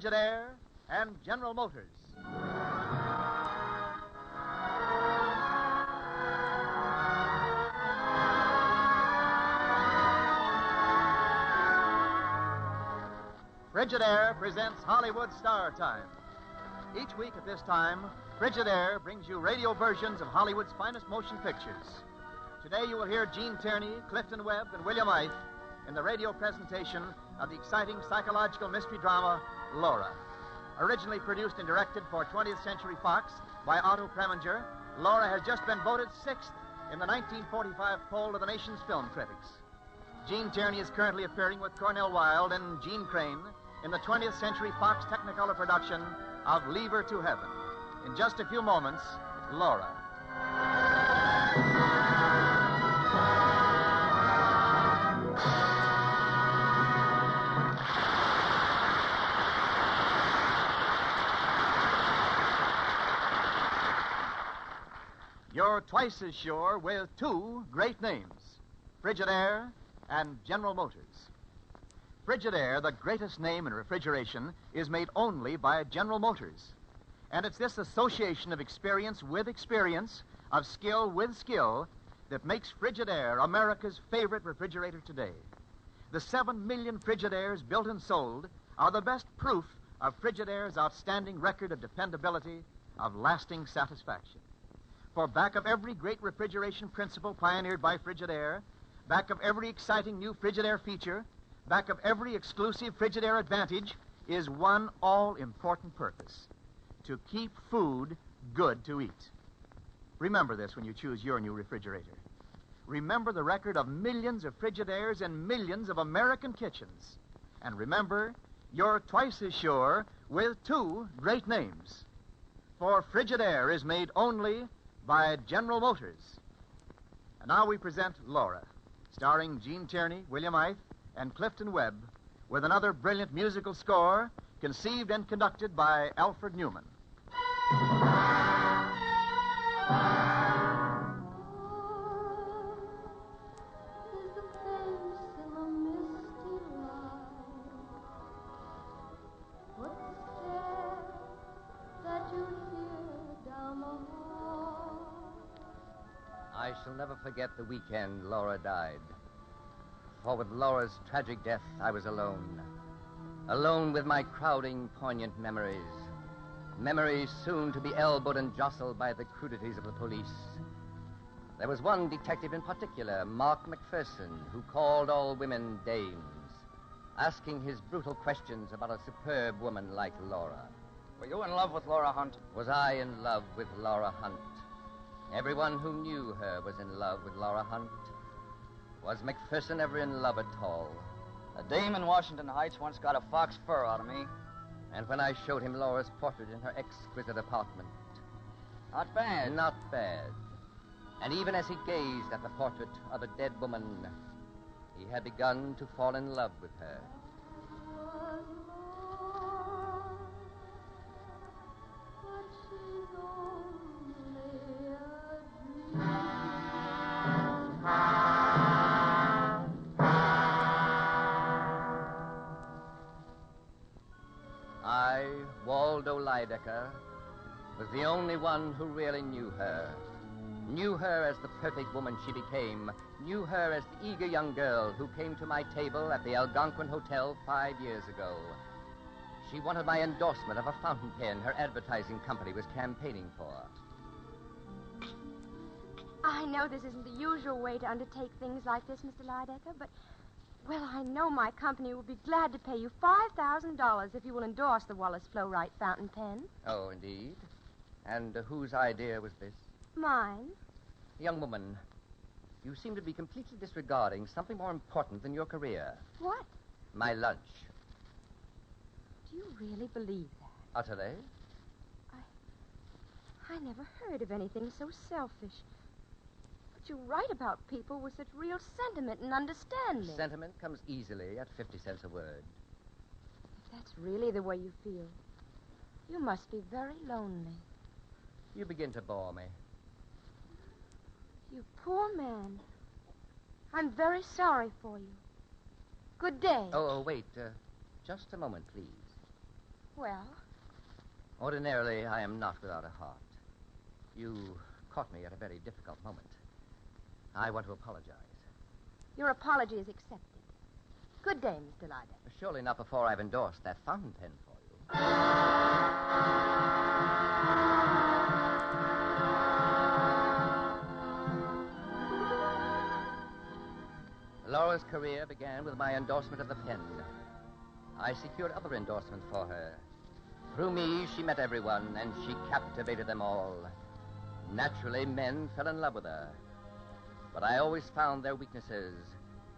Frigidaire and General Motors. Frigidaire presents Hollywood Star Time. Each week at this time, Frigidaire brings you radio versions of Hollywood's finest motion pictures. Today you will hear Gene Tierney, Clifton Webb, and William Eyth in the radio presentation of the exciting psychological mystery drama, Laura. Originally produced and directed for 20th Century Fox by Otto Preminger, Laura has just been voted 6th in the 1945 poll of the nation's film critics. Gene Tierney is currently appearing with Cornell Wilde and Gene Crane in the 20th Century Fox Technicolor production of Leave Her to Heaven. In just a few moments, Laura. You're twice as sure with two great names, Frigidaire and General Motors. Frigidaire, the greatest name in refrigeration, is made only by General Motors. And it's this association of experience with experience, of skill with skill, that makes Frigidaire America's favorite refrigerator today. The 7 million Frigidaires built and sold are the best proof of Frigidaire's outstanding record of dependability, of lasting satisfaction. For back of every great refrigeration principle pioneered by Frigidaire, back of every exciting new Frigidaire feature, back of every exclusive Frigidaire advantage is one all-important purpose: to keep food good to eat. Remember this when you choose your new refrigerator. Remember the record of millions of Frigidaires in millions of American kitchens. And remember, you're twice as sure with two great names. For Frigidaire is made only by General Motors. And now we present Laura, starring Gene Tierney, William Eyth, and Clifton Webb, with another brilliant musical score conceived and conducted by Alfred Newman. I shall never forget the weekend Laura died. For with Laura's tragic death, I was alone. Alone with my crowding, poignant memories. Memories soon to be elbowed and jostled by the crudities of the police. There was one detective in particular, Mark McPherson, who called all women dames, asking his brutal questions about a superb woman like Laura. Were you in love with Laura Hunt? Was I in love with Laura Hunt? Everyone who knew her was in love with Laura Hunt. Was McPherson ever in love at all? A dame in Washington Heights once got a fox fur out of me. And when I showed him Laura's portrait in her exquisite apartment. Not bad. Not bad. And even as he gazed at the portrait of a dead woman, he had begun to fall in love with her. I, Waldo Lydecker, was the only one who really knew her. Knew her as the perfect woman she became. Knew her as the eager young girl who came to my table at the Algonquin Hotel 5 years ago. She wanted my endorsement of a fountain pen her advertising company was campaigning for. I know this isn't the usual way to undertake things like this, Mr. Lydecker, but, well, I know my company will be glad to pay you $5,000 if you will endorse the Wallace Flow-Right fountain pen. Oh, indeed? And whose idea was this? Mine. Young woman, you seem to be completely disregarding something more important than your career. What? My lunch. Do you really believe that? Utterly. I never heard of anything so selfish. But you write about people with such real sentiment and understanding. Sentiment comes easily at 50 cents a word. If that's really the way you feel, you must be very lonely. You begin to bore me. You poor man. I'm very sorry for you. Good day. Oh, wait. Just a moment, please. Well, Ordinarily, I am not without a heart. You caught me at a very difficult moment. I want to apologize. your apology is accepted. Good day, Mr. Lydecker. Surely not before I've endorsed that fountain pen for you. Laura's career began with my endorsement of the pen. I secured other endorsements for her. Through me, she met everyone, and she captivated them all. Naturally, men fell in love with her. But I always found their weaknesses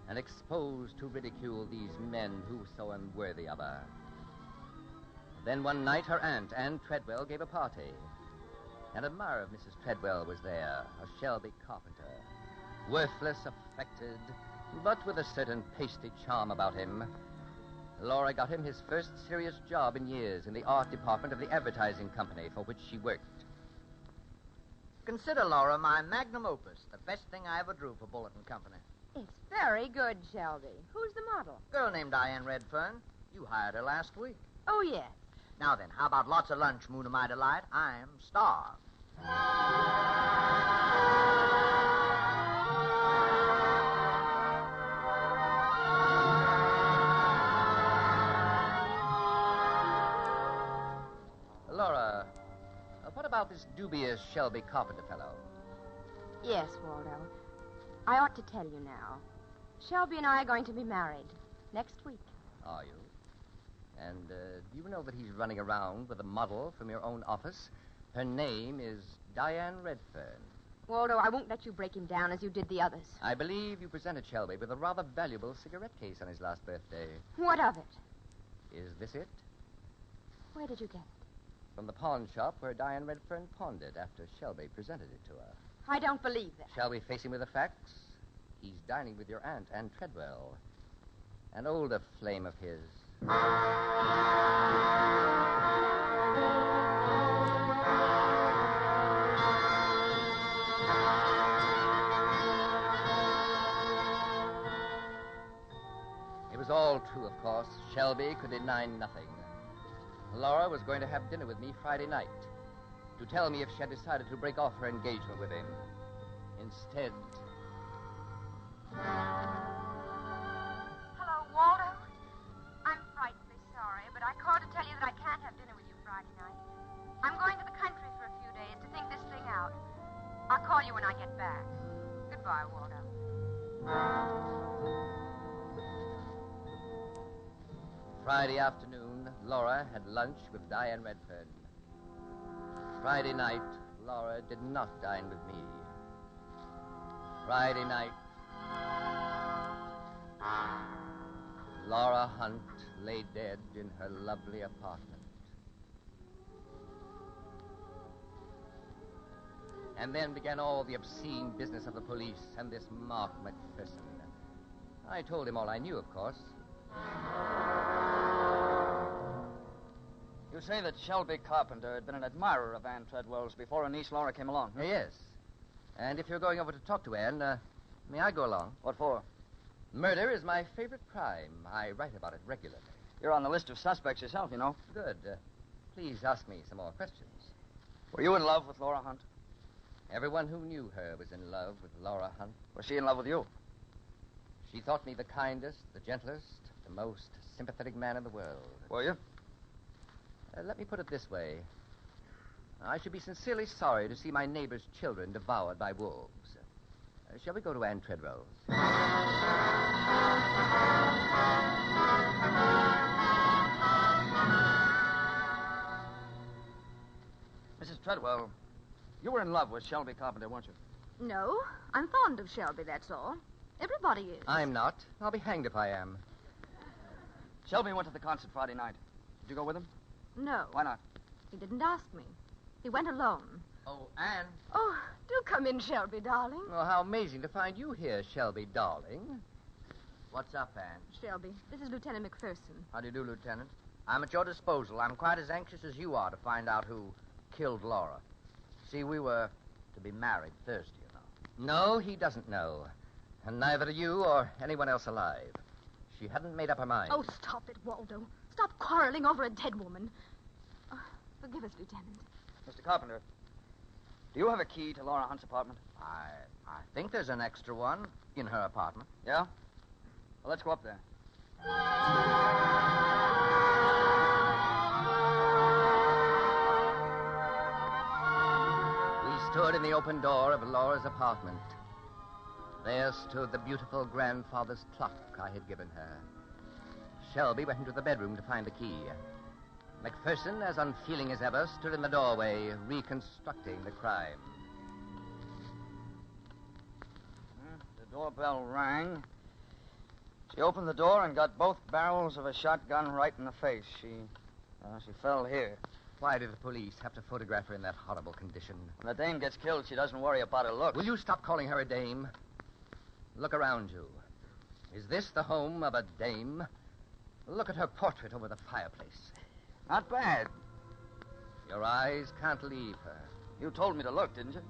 and exposed to ridicule these men who were so unworthy of her. Then one night, her aunt, Anne Treadwell, gave a party. An admirer of Mrs. Treadwell was there, a Shelby carpenter. Worthless, affected, but with a certain pasty charm about him. Laura got him his first serious job in years in the art department of the advertising company for which she worked. Consider, Laura, my magnum opus, the best thing I ever drew for Bulletin Company. It's very good, Shelby. Who's the model? Girl named Diane Redfern. You hired her last week. Oh, yes. Now then, how about lots of lunch, moon of my delight? I'm starved. Laura, what about this dubious Shelby Carpenter fellow? Yes, Waldo. I ought to tell you now. Shelby and I are going to be married next week. Are you? And do you know that he's running around with a model from your own office? Her name is Diane Redfern. Waldo, I won't let you break him down as you did the others. I believe you presented Shelby with a rather valuable cigarette case on his last birthday. What of it? Is this it? Where did you get it? From the pawn shop where Diane Redfern pawned it after Shelby presented it to her. I don't believe that. Shall we face him with the facts? He's dining with your aunt, Anne Treadwell. An older flame of his. It was all true, of course. Shelby could deny nothing. Laura was going to have dinner with me Friday night to tell me if she had decided to break off her engagement with him. Instead... Hello, Waldo. I'm frightfully sorry, but I called to tell you that I can't have dinner with you Friday night. I'm going to the country for a few days to think this thing out. I'll call you when I get back. Goodbye, Waldo. Friday afternoon, Laura had lunch with Diane Redfern. Friday night, Laura did not dine with me. Friday night, Laura Hunt lay dead in her lovely apartment. And then began all the obscene business of the police and this Mark McPherson. I told him all I knew, of course. You say that Shelby Carpenter had been an admirer of Anne Treadwell's before her niece Laura came along. Huh? Yes. And if you're going over to talk to Anne, may I go along? What for? Murder is my favorite crime. I write about it regularly. You're on the list of suspects yourself, you know. Good. Please ask me some more questions. Were you in love with Laura Hunt? Everyone who knew her was in love with Laura Hunt. Was she in love with you? She thought me the kindest, the gentlest, the most sympathetic man in the world. Were you? Let me put it this way. I should be sincerely sorry to see my neighbor's children devoured by wolves. Shall we go to Anne Treadwell's? Mrs. Treadwell, you were in love with Shelby Carpenter, weren't you? No, I'm fond of Shelby, that's all. Everybody is. I'm not. I'll be hanged if I am. Shelby went to the concert Friday night. Did you go with him? No. Why not? He didn't ask me. He went alone. Oh, Anne. Oh, do come in, Shelby, darling. Well, how amazing to find you here, Shelby, darling. What's up, Anne? Shelby, this is Lieutenant McPherson. How do you do, Lieutenant? I'm at your disposal. I'm quite as anxious as you are to find out who killed Laura. See, we were to be married Thursday, you know. No, he doesn't know. And neither do you or anyone else alive. She hadn't made up her mind. Oh, stop it, Waldo. Stop quarreling over a dead woman. Forgive us, Lieutenant. Mr. Carpenter, do you have a key to Laura Hunt's apartment? I think there's an extra one in her apartment. Yeah? Well, let's go up there. We stood in the open door of Laura's apartment. There stood the beautiful grandfather's clock I had given her. Shelby went into the bedroom to find the key. McPherson, as unfeeling as ever, stood in the doorway, reconstructing the crime. The doorbell rang. She opened the door and got both barrels of a shotgun right in the face. She fell here. Why did the police have to photograph her in that horrible condition? When the dame gets killed, she doesn't worry about her looks. Will you stop calling her a dame? Look around you. Is this the home of a dame? Look at her portrait over the fireplace. Not bad. Your eyes can't leave her. You told me to look, didn't you?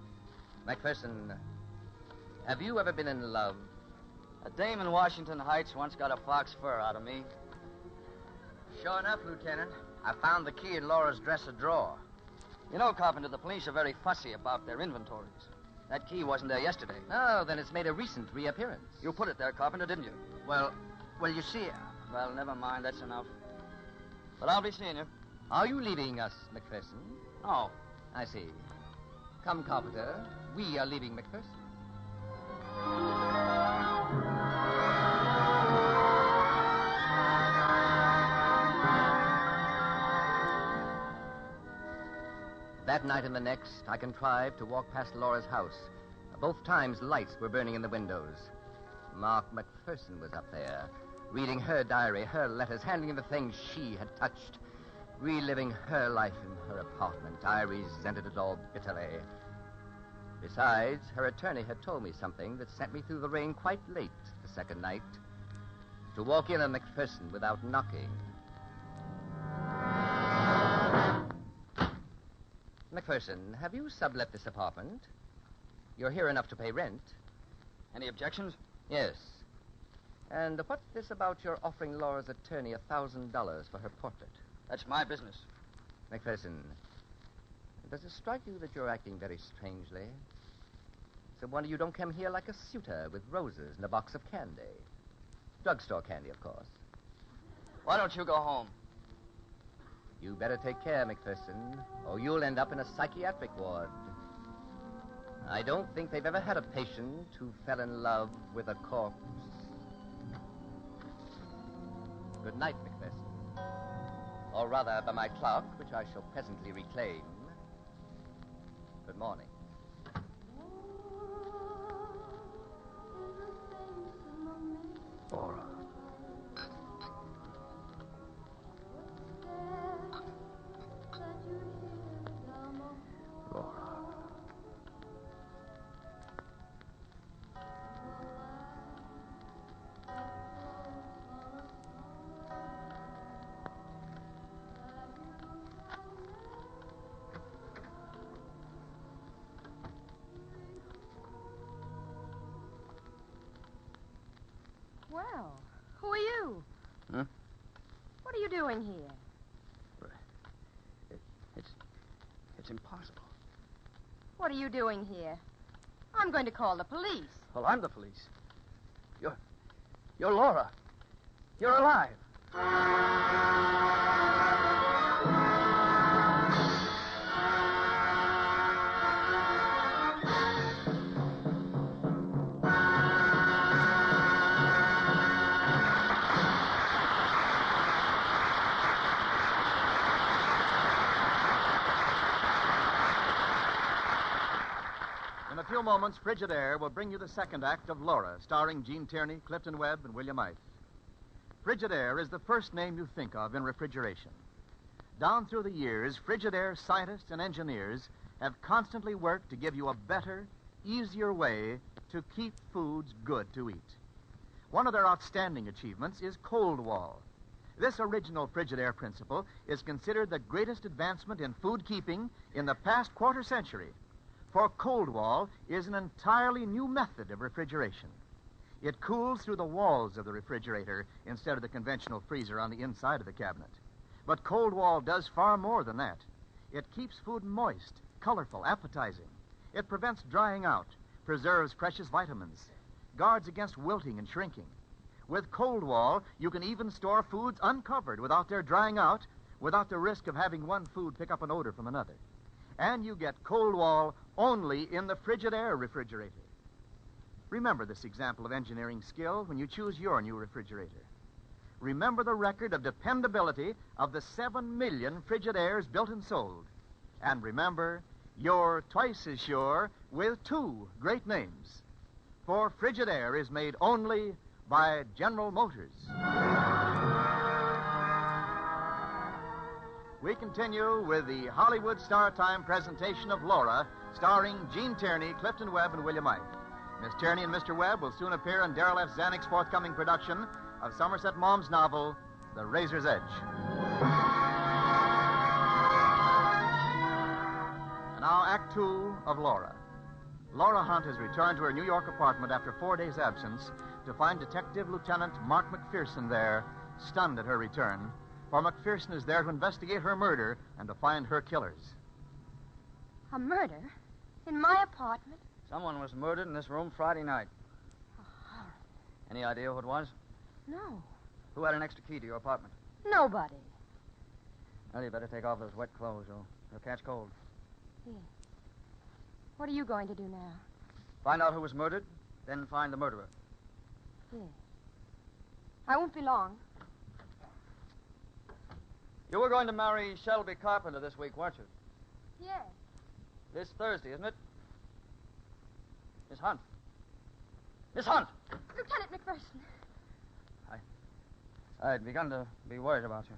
McPherson, have you ever been in love? A dame in Washington Heights once got a fox fur out of me. Sure enough, Lieutenant. I found the key in Laura's dresser drawer. You know, Carpenter, the police are very fussy about their inventories. That key wasn't there yesterday. Oh, then it's made a recent reappearance. You put it there, Carpenter, didn't you? Well, you see... Well, never mind. That's enough. But I'll be seeing you. Are you leaving us, McPherson? No. I see. Come, Carpenter. We are leaving McPherson. That night and the next, I contrived to walk past Laura's house. Both times, lights were burning in the windows. Mark McPherson was up there, reading her diary, her letters, handling the things she had touched, reliving her life in her apartment. I resented it all bitterly. Besides, her attorney had told me something that sent me through the rain quite late the second night. To walk in on McPherson without knocking. McPherson, have you sublet this apartment? You're here enough to pay rent. Any objections? Yes. And what's this about your offering Laura's attorney $1,000 for her portrait? That's my business. McPherson, does it strike you that you're acting very strangely? It's a wonder you don't come here like a suitor with roses and a box of candy. Drugstore candy, of course. Why don't you go home? You better take care, McPherson, or you'll end up in a psychiatric ward. I don't think they've ever had a patient who fell in love with a corpse. Good night, McPherson. Or rather, by my clock, which I shall presently reclaim. Good morning. Laura. Well, who are you? Huh? What are you doing here? It's impossible. What are you doing here? I'm going to call the police. Well, I'm the police. You're Laura. You're alive. In a few moments, Frigidaire will bring you the second act of Laura, starring Gene Tierney, Clifton Webb, and William Eythe. Frigidaire is the first name you think of in refrigeration. Down through the years, Frigidaire scientists and engineers have constantly worked to give you a better, easier way to keep foods good to eat. One of their outstanding achievements is Cold Wall. This original Frigidaire principle is considered the greatest advancement in food keeping in the past quarter century. For Cold Wall is an entirely new method of refrigeration. It cools through the walls of the refrigerator instead of the conventional freezer on the inside of the cabinet. But Cold Wall does far more than that. It keeps food moist, colorful, appetizing. It prevents drying out, preserves precious vitamins, guards against wilting and shrinking. With Cold Wall, you can even store foods uncovered without their drying out, without the risk of having one food pick up an odor from another. And you get Cold Wall only in the Frigidaire refrigerator. Remember this example of engineering skill when you choose your new refrigerator. Remember the record of dependability of the 7 million Frigidaires built and sold. And remember, you're twice as sure with 2 great names. For Frigidaire is made only by General Motors. We continue with the Hollywood Star Time presentation of Laura, starring Gene Tierney, Clifton Webb, and William Ike. Miss Tierney and Mr. Webb will soon appear in Darrell F. Zanuck's forthcoming production of Somerset Maugham's novel, The Razor's Edge. And now, Act 2 of Laura. Laura Hunt has returned to her New York apartment after 4 days' absence to find Detective Lieutenant Mark McPherson there, stunned at her return, for McPherson is there to investigate her murder and to find her killers. A murder? In my apartment? Someone was murdered in this room Friday night. Oh, horrible. Any idea who it was? No. Who had an extra key to your apartment? Nobody. Well, you better take off those wet clothes, or you'll catch cold. Yes. What are you going to do now? Find out who was murdered, then find the murderer. Yes. I won't be long. You were going to marry Shelby Carpenter this week, weren't you? Yes. This Thursday, isn't it? Miss Hunt. Miss Hunt! Lieutenant McPherson. I'd begun to be worried about you.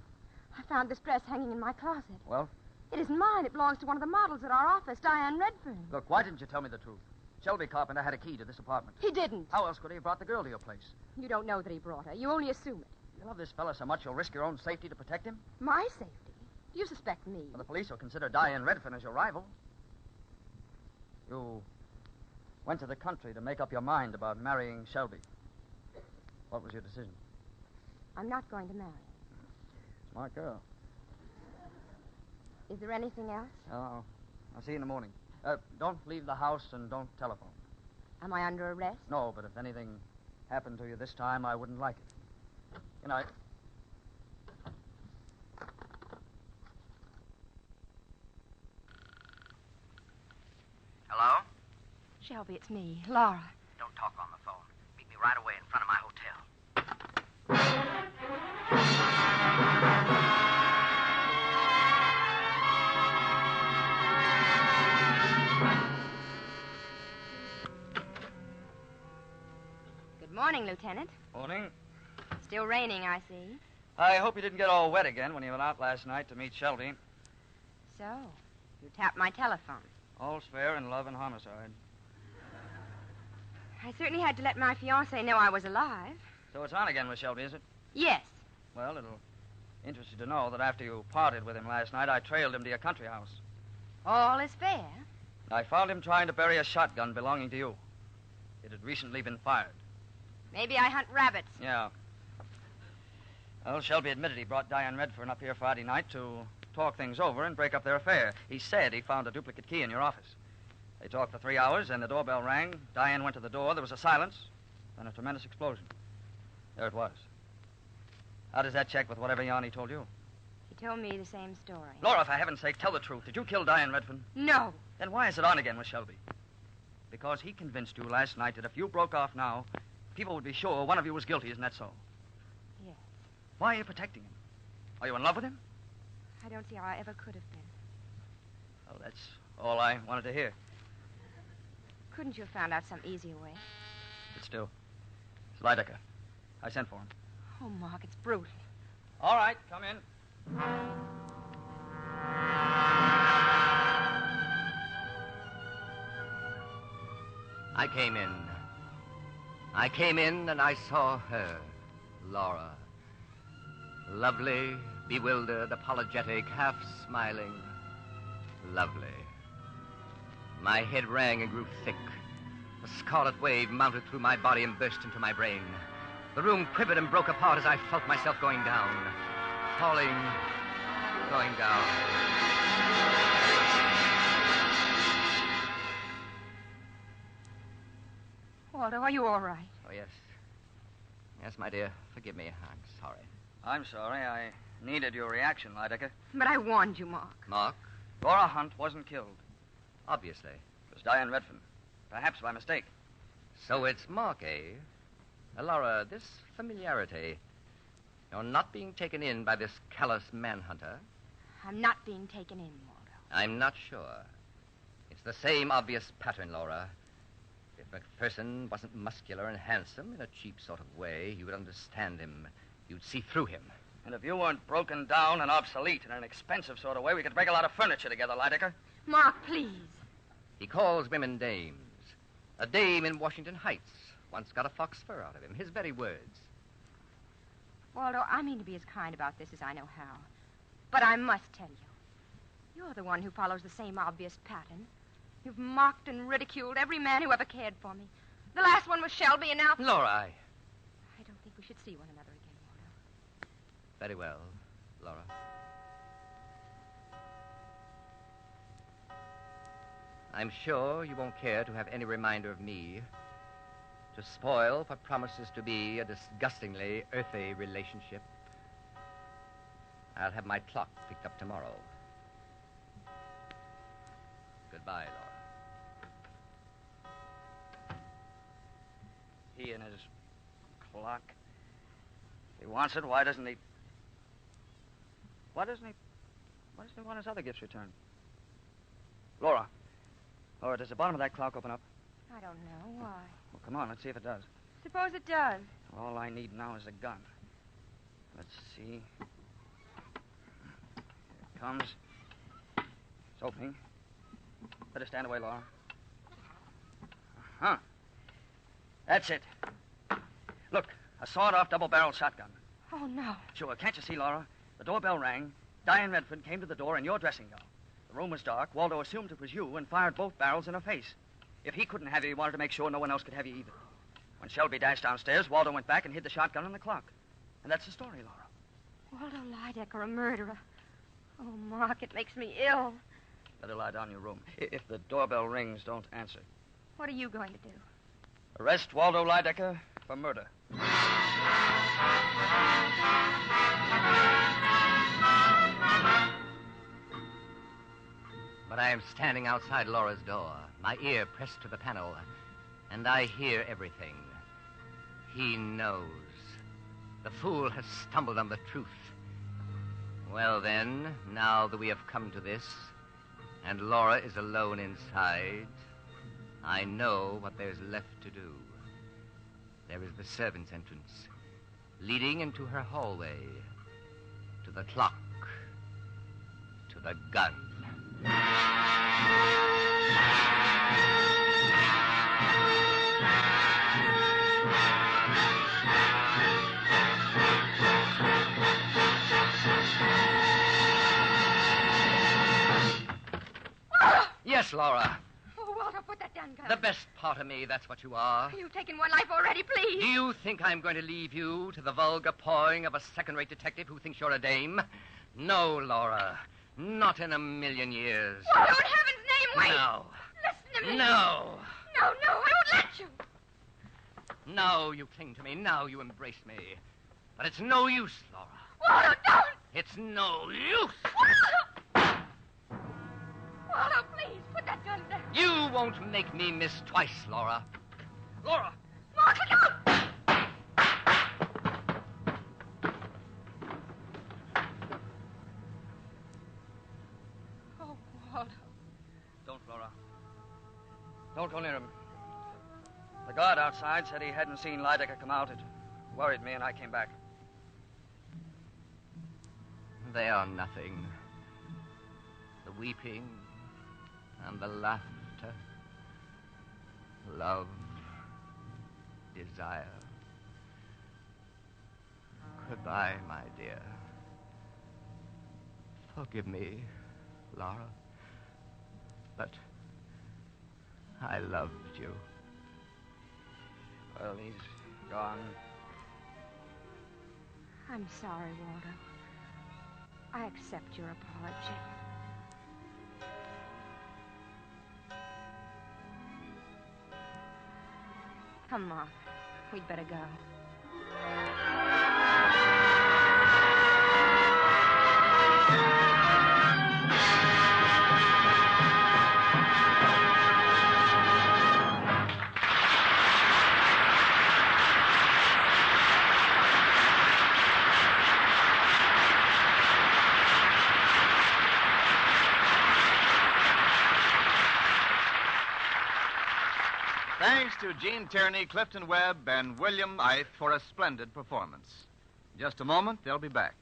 I found this dress hanging in my closet. Well? It isn't mine. It belongs to one of the models at our office, Diane Redfern. Look, why didn't you tell me the truth? Shelby Carpenter had a key to this apartment. He didn't. How else could he have brought the girl to your place? You don't know that he brought her. You only assume it. You love this fella so much you'll risk your own safety to protect him? My safety? Do you suspect me? Well, the police will consider Diane Redfern as your rival. You went to the country to make up your mind about marrying Shelby. What was your decision? I'm not going to marry. Smart girl. Is there anything else? Oh, I'll see you in the morning. Don't leave the house and don't telephone. Am I under arrest? No, but if anything happened to you this time, I wouldn't like it. Good night. Hello? Shelby, it's me, Laura. Don't talk on the phone. Meet me right away in front of my hotel. Good morning, Lieutenant. Morning. Still raining, I see. I hope you didn't get all wet again when you went out last night to meet Shelby. So, you tapped my telephone. All's fair in love and homicide. I certainly had to let my fiancé know I was alive. So it's on again with Shelby, is it? Yes. Well, it'll interest you to know that after you parted with him last night, I trailed him to your country house. All is fair. I found him trying to bury a shotgun belonging to you. It had recently been fired. Maybe I hunt rabbits. Yeah. Well, Shelby admitted he brought Diane Redfern up here Friday night to talk things over and break up their affair. He said he found a duplicate key in your office. They talked for 3 hours, and the doorbell rang. Diane went to the door. There was a silence, then a tremendous explosion. There it was. How does that check with whatever yarn he told you? He told me the same story. Laura, for heaven's sake, tell the truth. Did you kill Diane Redfern? No. Then why is it on again with Shelby? Because he convinced you last night that if you broke off now, people would be sure one of you was guilty, isn't that so? Yes. Why are you protecting him? Are you in love with him? I don't see how I ever could have been. Well, that's all I wanted to hear. Couldn't you have found out some easier way? But still, it's Lydecker. I sent for him. Oh, Mark, it's brutal. All right, come in. I came in. I came in and I saw her, Laura. Lovely, bewildered, apologetic, half smiling. Lovely. My head rang and grew thick. A scarlet wave mounted through my body and burst into my brain. The room quivered and broke apart as I felt myself going down. Falling, going down. Waldo, are you all right? Oh, yes. Yes, my dear. Forgive me. I'm sorry. I'm sorry. I needed your reaction, Lydecker. But I warned you, Mark. Mark? Laura Hunt wasn't killed. Obviously. It was Diane Redfern. Perhaps by mistake. So it's Mark, eh? Laura, this familiarity. You're not being taken in by this callous manhunter. I'm not being taken in, Waldo. I'm not sure. It's the same obvious pattern, Laura. If McPherson wasn't muscular and handsome in a cheap sort of way, you would understand him. You'd see through him. And if you weren't broken down and obsolete in an expensive sort of way, we could break a lot of furniture together, Lydecker. Mark, please. He calls women dames. A dame in Washington Heights once got a fox fur out of him. His very words. Waldo, I mean to be as kind about this as I know how. But I must tell you, you're the one who follows the same obvious pattern. You've mocked and ridiculed every man who ever cared for me. The last one was Shelby, and now... Laura, I don't think we should see one another again, Waldo. Very well, Laura. I'm sure you won't care to have any reminder of me to spoil what promises to be a disgustingly earthy relationship. I'll have my clock picked up tomorrow. Goodbye, Laura. He and his clock. If he wants it, why doesn't he want his other gifts returned? Laura, does the bottom of that clock open up? I don't know. Why? Well, come on, let's see if it does. Suppose it does. All I need now is a gun. Let's see. Here it comes. It's opening. Better stand away, Laura. Huh. That's it. Look, a sawed-off double-barreled shotgun. Oh, no. Sure, can't you see, Laura? The doorbell rang. Diane Redford came to the door in your dressing gown. The room was dark. Waldo assumed it was you and fired both barrels in her face. If he couldn't have you, he wanted to make sure no one else could have you either. When Shelby dashed downstairs, Waldo went back and hid the shotgun on the clock. And that's the story, Laura. Waldo Lydecker, a murderer. Oh, Mark, it makes me ill. Better lie down in your room. If the doorbell rings, don't answer. What are you going to do? Arrest Waldo Lydecker for murder. But I am standing outside Laura's door, my ear pressed to the panel, and I hear everything. He knows. The fool has stumbled on the truth. Well, then, now that we have come to this, and Laura is alone inside, I know what there's left to do. There is the servants' entrance, leading into her hallway, to the clock, to the gun. Yes, Laura. Oh, Walter, put that down, gun. The best part of me, that's what you are. You've taken one life already, please. Do you think I'm going to leave you to the vulgar pawing of a second-rate detective who thinks you're a dame? No, Laura. Not in a million years. Walter, in heaven's name, wait. No. Listen to me. No. No, I won't let you. Now you cling to me. Now you embrace me. But it's no use, Laura. Walter, don't. It's no use. Walter, please, put that gun down. You won't make me miss twice, Laura. Laura! Mark, look out! Oh, Walter. Don't, Laura. Don't go near him. The guard outside said he hadn't seen Lydecker come out. It worried me, and I came back. They are nothing. The weeping and the laughter, love, desire. Goodbye, my dear. Forgive me, Laura, but I loved you. Well, he's gone. I'm sorry, Walter. I accept your apology. Come, Martha. We'd better go. Thanks to Gene Tierney, Clifton Webb, and William Eith for a splendid performance. In just a moment, they'll be back.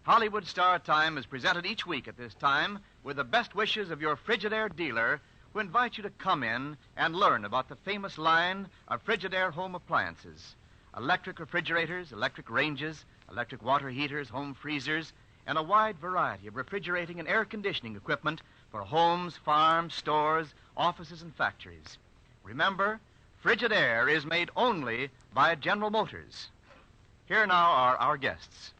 Hollywood Star Time is presented each week at this time with the best wishes of your Frigidaire dealer, who invites you to come in and learn about the famous line of Frigidaire home appliances. Electric refrigerators, electric ranges, electric water heaters, home freezers, and a wide variety of refrigerating and air conditioning equipment for homes, farms, stores, offices, and factories. Remember, Frigidaire is made only by General Motors. Here now are our guests.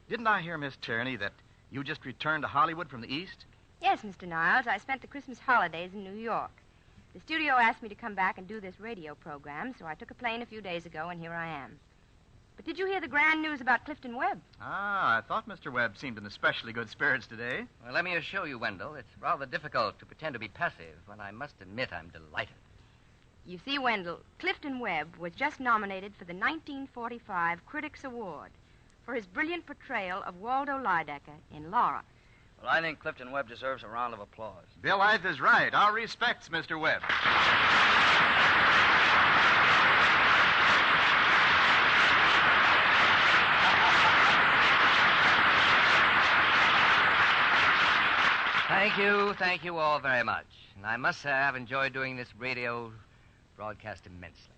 Didn't I hear, Miss Tierney, that you just returned to Hollywood from the East? Yes, Mr. Niles. I spent the Christmas holidays in New York. The studio asked me to come back and do this radio program, so I took a plane a few days ago, and here I am. But did you hear the grand news about Clifton Webb? Ah, I thought Mr. Webb seemed in especially good spirits today. Well, let me assure you, Wendell, it's rather difficult to pretend to be passive when I must admit I'm delighted. You see, Wendell, Clifton Webb was just nominated for the 1945 Critics Award for his brilliant portrayal of Waldo Lydecker in Laura. Well, I think Clifton Webb deserves a round of applause. Bill Eith is right. Our respects, Mr. Webb. Thank you all very much. And I must say I've enjoyed doing this radio broadcast immensely.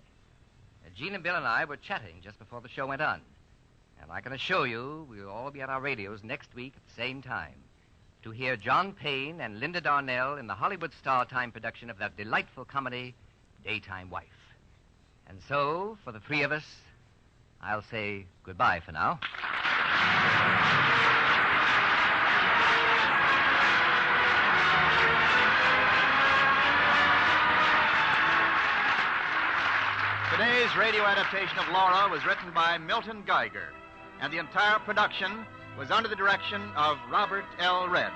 Gene and Bill and I were chatting just before the show went on. And I can assure you we'll all be at our radios next week at the same time to hear John Payne and Linda Darnell in the Hollywood Star Time production of that delightful comedy, Daytime Wife. And so, for the three of us, I'll say goodbye for now. Today's radio adaptation of Laura was written by Milton Geiger, and the entire production was under the direction of Robert L. Redd.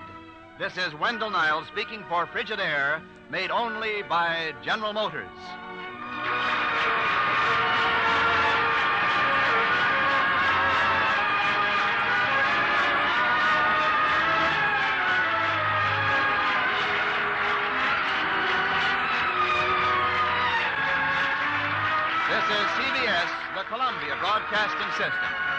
This is Wendell Niles speaking for Frigidaire, made only by General Motors. This is CBS, the Columbia Broadcasting System.